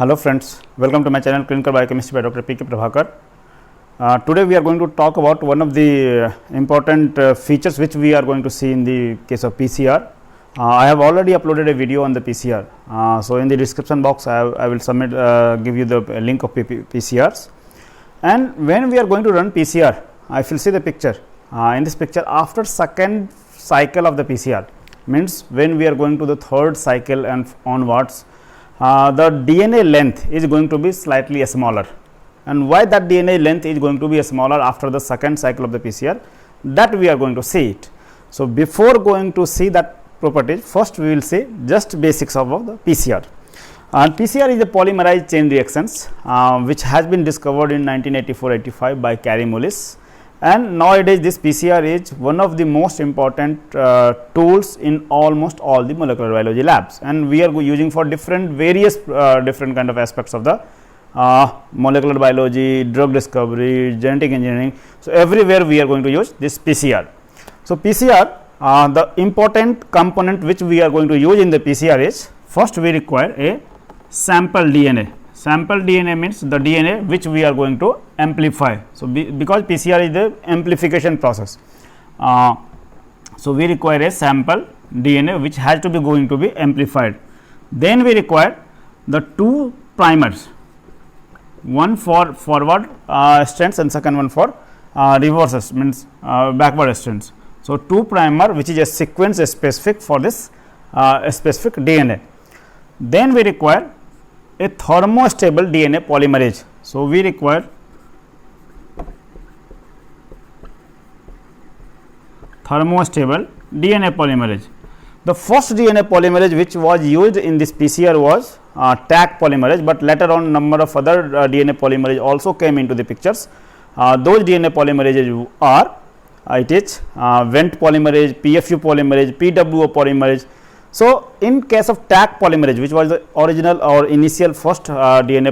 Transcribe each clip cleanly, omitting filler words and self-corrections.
Hello friends, welcome to my channel Clinical Biochemistry by Dr. P.K. Prabhakar. Today we are going to talk about one of the important features which we are going to see in the case of PCR. I have already uploaded a video on the PCR. So, in the description box I will give you the link of PCRs. And when we are going to run PCR, if you see the picture, in this picture after second cycle of the PCR, means when we are going to the third cycle and onwards, the DNA length is going to be slightly smaller. And why that DNA length is going to be smaller after the second cycle of the PCR, that we are going to see it. So, before going to see that properties, first we will see just basics of the PCR. PCR is a polymerized chain reactions which has been discovered in 1984-85 by Carey Mullis, and nowadays this PCR is one of the most important tools in almost all the molecular biology labs, and we are using for various different kind of aspects of the molecular biology, drug discovery, genetic engineering. So, everywhere we are going to use this PCR. So, PCR, the important component which we are going to use in the PCR is, first we require a sample DNA. Sample DNA means the DNA which we are going to amplify. So, because PCR is the amplification process. So, we require a sample DNA which has to be going to be amplified. Then we require the two primers, one for forward strands and second one for reverse means backward strands. So, two primer which is a sequence specific for this specific DNA. Then we require a thermostable DNA polymerase. So, we require thermostable DNA polymerase. The first DNA polymerase which was used in this PCR was Taq polymerase, but later on number of other DNA polymerase also came into the pictures. Those DNA polymerases are Vent polymerase, PFU polymerase, PWO polymerase. So, in case of Taq polymerase, which was the original or initial first DNA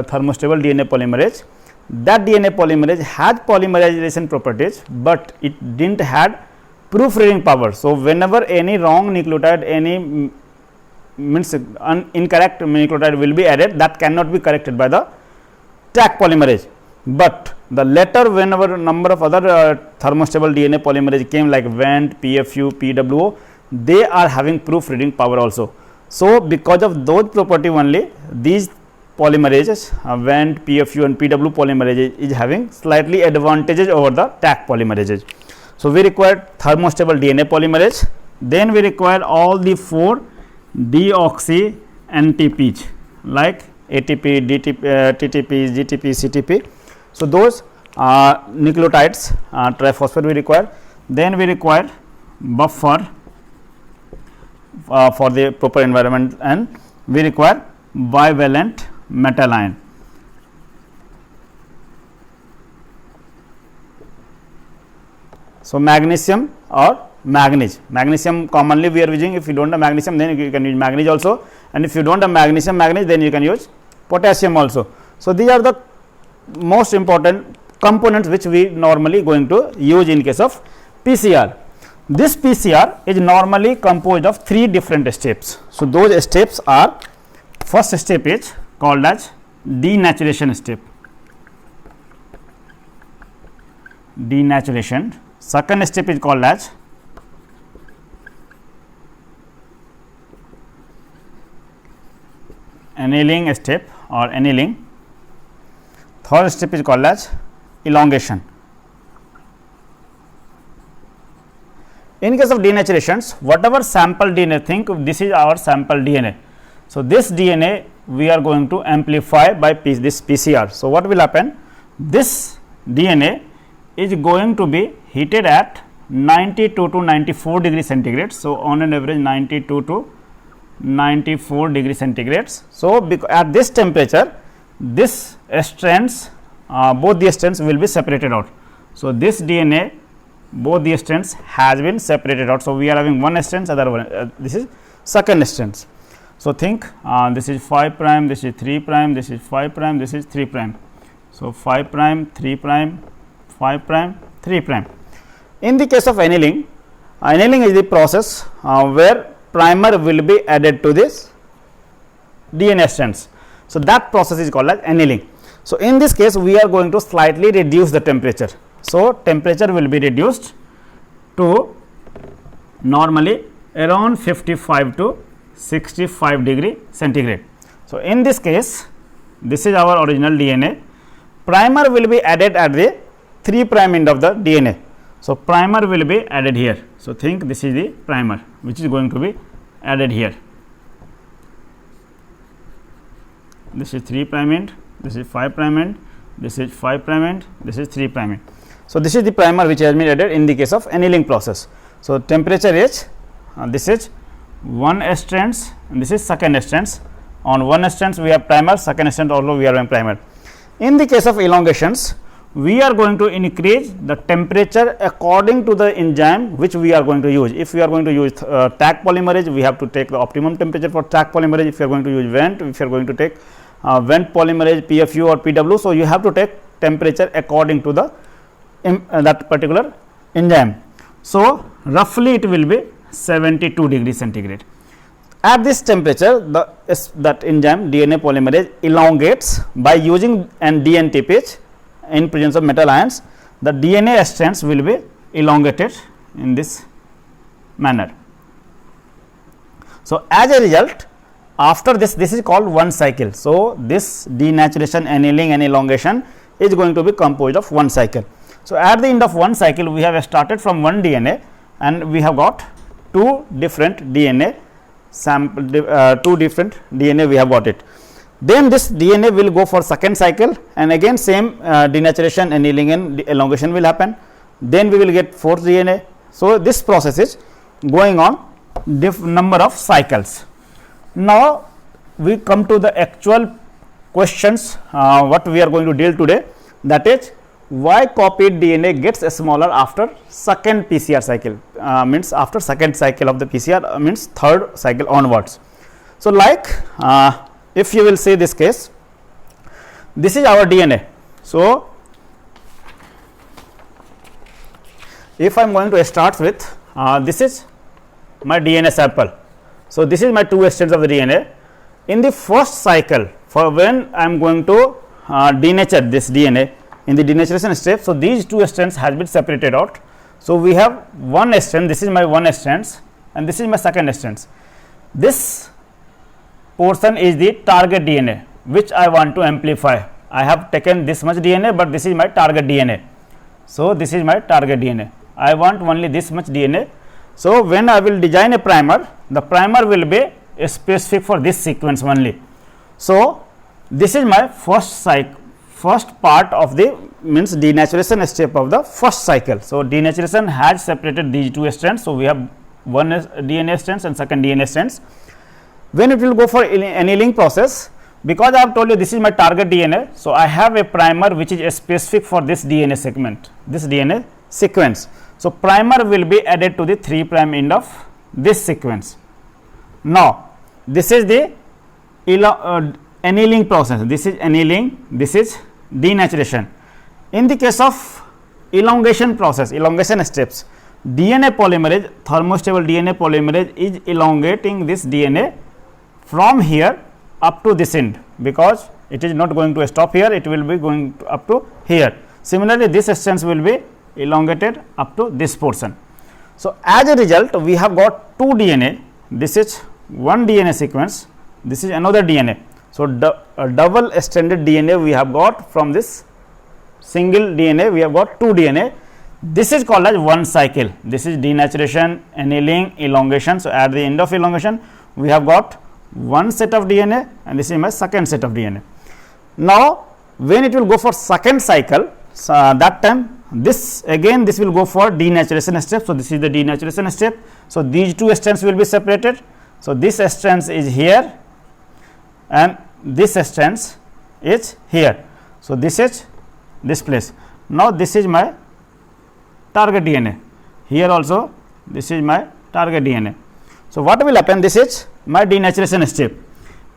thermostable DNA polymerase, that DNA polymerase had polymerization properties, but it did not had proofreading power. So, whenever any wrong nucleotide, any means incorrect nucleotide will be added, that cannot be corrected by the Taq polymerase. But the later, whenever number of other thermostable DNA polymerase came like Vent, PFU, PWO, they are having proofreading power also. So, because of those property only, these polymerases Vent, PFU and PW polymerase is having slightly advantages over the Taq polymerases. So, we require thermostable DNA polymerase, then we require all the 4 deoxy NTPs like ATP, DTP, TTP, GTP, CTP. So, those nucleotides triphosphate we require. Then we require buffer for the proper environment, and we require bivalent metal ion. So, magnesium or manganese. Magnesium commonly we are using. If you do not have magnesium, then you can use manganese also, and if you do not have magnesium manganese, then you can use potassium also. So, these are the most important components which we normally going to use in case of PCR. This PCR is normally composed of 3 different steps. So, those steps are, first step is called as denaturation step, denaturation. Second step is called as annealing step or annealing. Third step is called as elongation. In case of denaturations, whatever sample DNA, think this is our sample DNA. So, this DNA we are going to amplify by this PCR. So, what will happen? This DNA is going to be heated at 92 to 94 degrees centigrade. So, on an average 92 to 94 degrees centigrade. So, at this temperature, this strands, both the strands will be separated out. So, this DNA, both the strands has been separated out. So, we are having one strands, other one, this is second strands. So, think this is 5 prime, this is 3 prime, this is 5 prime, this is 3 prime. So, 5 prime, 3 prime, 5 prime, 3 prime. In the case of annealing, annealing is the process where primer will be added to this DNA strands. So, that process is called as annealing. So, in this case we are going to slightly reduce the temperature. So, temperature will be reduced to normally around 55 to 65 degree centigrade. So, in this case this is our original DNA. Primer will be added at the 3 prime end of the DNA. So, primer will be added here. So, think this is the primer which is going to be added here. This is 3 prime end, this is 5 prime end, this is 5 prime end, this is 3 prime end. So, this is the primer which has been added in the case of annealing process. So, temperature is this is 1 strands and this is second strands. On 1 strands we have primer, second strand also we are having primer. In the case of elongations, we are going to increase the temperature according to the enzyme which we are going to use. If we are going to use Taq polymerase, we have to take the optimum temperature for Taq polymerase. If you are going to use Vent, if you are going to take Vent polymerase, PFU or PW. So, you have to take temperature according to the that particular enzyme. So, roughly it will be 72 degree centigrade. At this temperature, that enzyme DNA polymerase elongates by using an DNTPH in presence of metal ions. The DNA strands will be elongated in this manner. So, as a result, after this is called one cycle. So, this denaturation, annealing and elongation is going to be composed of one cycle. So, at the end of one cycle we have started from one DNA and we have got two different DNA sample, two different DNA we have got it. Then this DNA will go for second cycle and again same denaturation, annealing and elongation will happen. Then we will get fourth DNA. So, this process is going on number of cycles. Now, we come to the actual questions what we are going to deal today, that is why copied DNA gets smaller after second PCR cycle, means after second cycle of the PCR, means third cycle onwards. So, like if you will see this case, this is our DNA. So, if I am going to start with this is my DNA sample. So, this is my 2 strands of the DNA. In the first cycle, for when I am going to denature this DNA in the denaturation step. So, these 2 strands has been separated out. So, we have one strand, this is my one strands and this is my second strands. This portion is the target DNA which I want to amplify. I have taken this much DNA, but this is my target DNA. So, this is my target DNA. I want only this much DNA. So, when I will design a primer, the primer will be specific for this sequence only. So, this is my first part of the means denaturation step of the first cycle. So, denaturation has separated these 2 strands. So, we have one DNA strands and second DNA strands. When it will go for annealing process, because I have told you this is my target DNA. So, I have a primer which is specific for this DNA segment, this DNA sequence. So, primer will be added to the 3 prime end of this sequence. Now, this is the annealing process, this is annealing, this is denaturation. In the case of elongation process, elongation steps, DNA polymerase, thermostable DNA polymerase is elongating this DNA from here up to this end, because it is not going to stop here, it will be going up to here. Similarly, this strands will be elongated up to this portion. So, as a result, we have got 2 DNA, this is one DNA sequence, this is another DNA. So, double stranded DNA we have got from this single DNA, we have got 2 DNA. This is called as one cycle. This is denaturation, annealing, elongation. So, at the end of elongation, we have got one set of DNA and this is my second set of DNA. Now, when it will go for second cycle, that time this again this will go for denaturation step. So, this is the denaturation step. So, these 2 strands will be separated. So, this strands is here and this strands is here. So, this is this place. Now, this is my target DNA, here also this is my target DNA. So, what will happen, this is my denaturation step.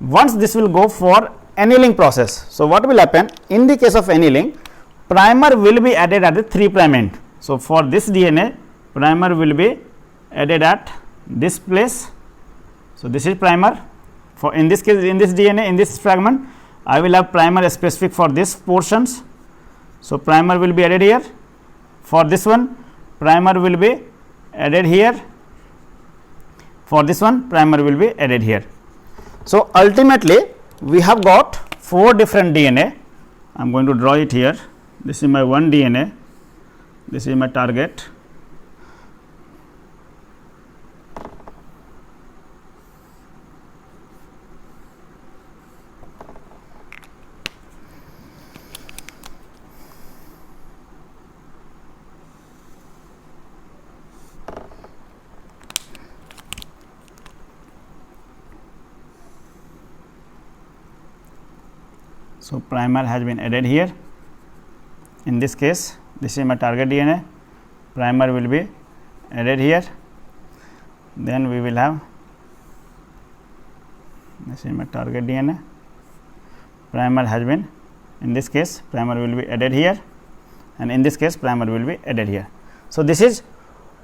Once this will go for annealing process. So, what will happen in the case of annealing, primer will be added at the 3 prime end. So, for this DNA primer will be added at this place. So, this is primer for in this case in this DNA in this fragment, I will have primer specific for this portions. So, primer will be added here. For this one, primer will be added here. For this one, primer will be added here. So, ultimately we have got 4 different DNA. I am going to draw it here. This is my one DNA, this is my target. So, primer has been added here. In this case, this is my target DNA, primer will be added here. Then we will have this is my target DNA, primer has been, in this case primer will be added here, and in this case primer will be added here. So, this is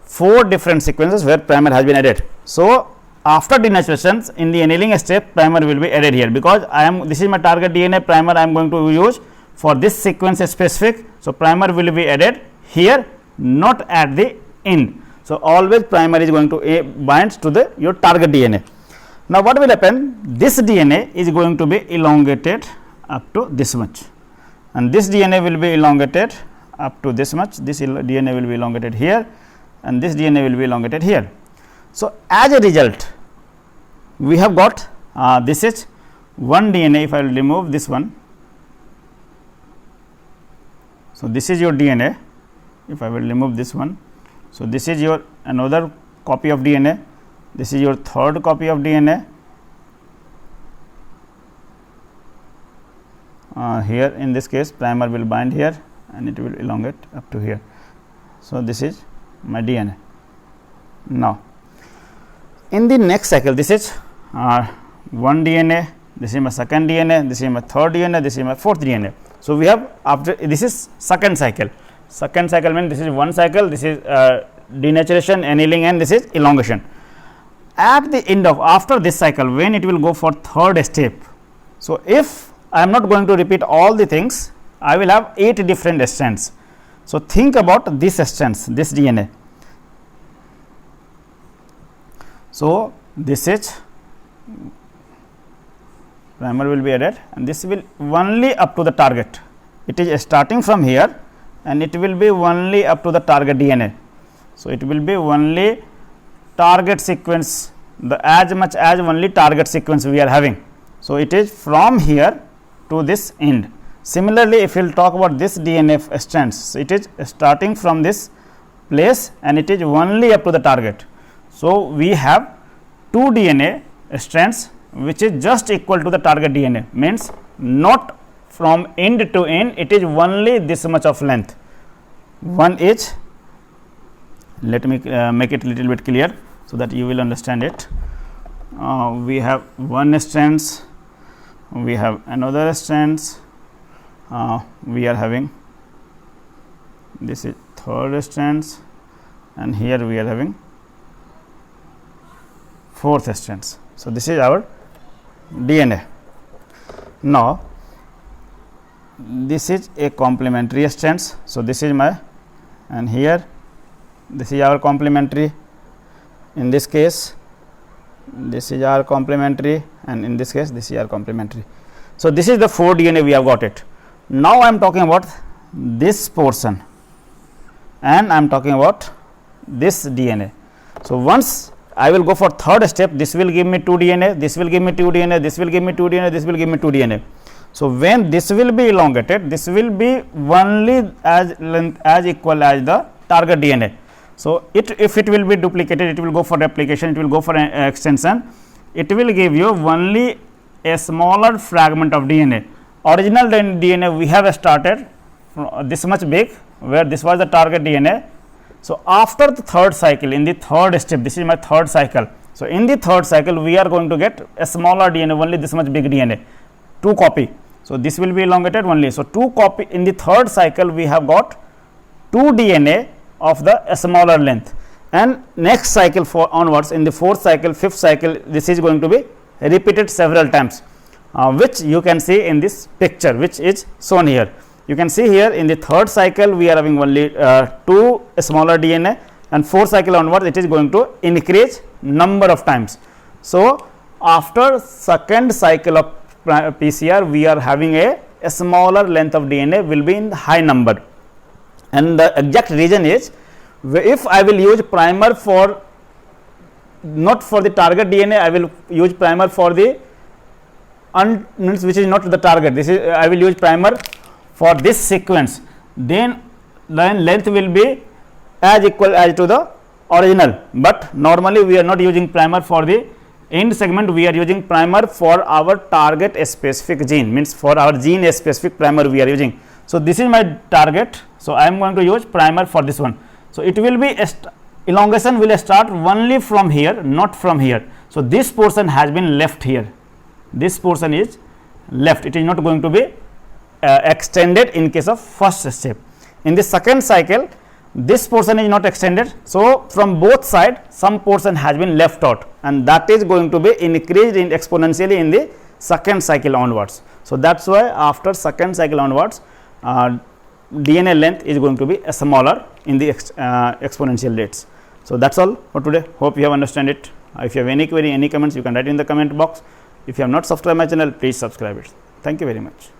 4 different sequences where primer has been added. So, after denaturation in the annealing step, primer will be added here, because this is my target DNA, primer I am going to use for this sequence specific. So, primer will be added here, not at the end. So, always primer is going to bind to your target DNA. Now, what will happen? This DNA is going to be elongated up to this much, and this DNA will be elongated up to this much. This DNA will be elongated here, and this DNA will be elongated here. So, as a result, we have got this is one DNA. If I will remove this one, so this is your DNA. If I will remove this one, so this is your another copy of DNA. This is your third copy of DNA. Here in this case, primer will bind here and it will elongate up to here. So, this is my DNA. Now, in the next cycle, this is one DNA, this is my second DNA, this is my third DNA, this is my fourth DNA. So, we have after this is second cycle. Second cycle means this is one cycle, this is denaturation, annealing, and this is elongation. At the end of after this cycle, when it will go for third step. So, if I am not going to repeat all the things, I will have 8 different strands. So, think about this strands, this DNA. So, this is primer will be added, and this will only up to the target. It is starting from here and it will be only up to the target DNA. So, it will be only target sequence, the as much as only target sequence we are having. So, it is from here to this end. Similarly, if we will talk about this DNA strands, so it is starting from this place and it is only up to the target. So, we have 2 DNA strands which is just equal to the target DNA, means not from end to end, it is only this much of length. One is, let me make it little bit clear, so that you will understand it. We have one strands, we have another strands, we are having this is third strands, and here we are having fourth strands. So, this is our DNA. Now, this is a complementary strands. So, this is my, and here this is our complementary. In this case, this is our complementary, and in this case, this is our complementary. So, this is the 4 DNA we have got it. Now, I am talking about this portion, and I am talking about this DNA. So, once I will go for third step, this will give me 2 DNA, this will give me 2 DNA, this will give me 2 DNA, this will give me 2 DNA. So, when this will be elongated, this will be only as length as equal as the target DNA. So, if it will be duplicated, it will go for replication, it will go for an extension, it will give you only a smaller fragment of DNA. Original DNA we have started from this much big, where this was the target DNA. So, after the third cycle, in the third step, this is my third cycle. So, in the third cycle, we are going to get a smaller DNA, only this much big DNA, 2 copy. So, this will be elongated only. So, 2 copy in the third cycle, we have got 2 DNA of the smaller length, and next cycle for onwards, in the fourth cycle, fifth cycle, this is going to be repeated several times. which you can see in this picture, which is shown here. You can see here in the third cycle we are having only 2 smaller DNA, and 4th cycle onwards it is going to increase number of times. So, after second cycle of PCR we are having a smaller length of DNA will be in high number, and the exact reason is, if I will use primer for not for the target DNA, I will use primer for the which is not the target, this is I will use primer for this sequence, then length will be as equal as to the original, but normally we are not using primer for the end segment, we are using primer for our target specific gene, means for our gene specific primer we are using. So, this is my target, so I am going to use primer for this one. So, it will be elongation will start only from here, not from here. So, this portion has been left here, this portion is left, it is not going to be extended in case of first step. In the second cycle this portion is not extended. So, from both sides some portion has been left out, and that is going to be increased in exponentially in the second cycle onwards. So, that is why after second cycle onwards DNA length is going to be smaller in the exponential rates. So, that is all for today. Hope you have understand it. If you have any query, any comments, you can write in the comment box. If you have not subscribed my channel, please subscribe it. Thank you very much.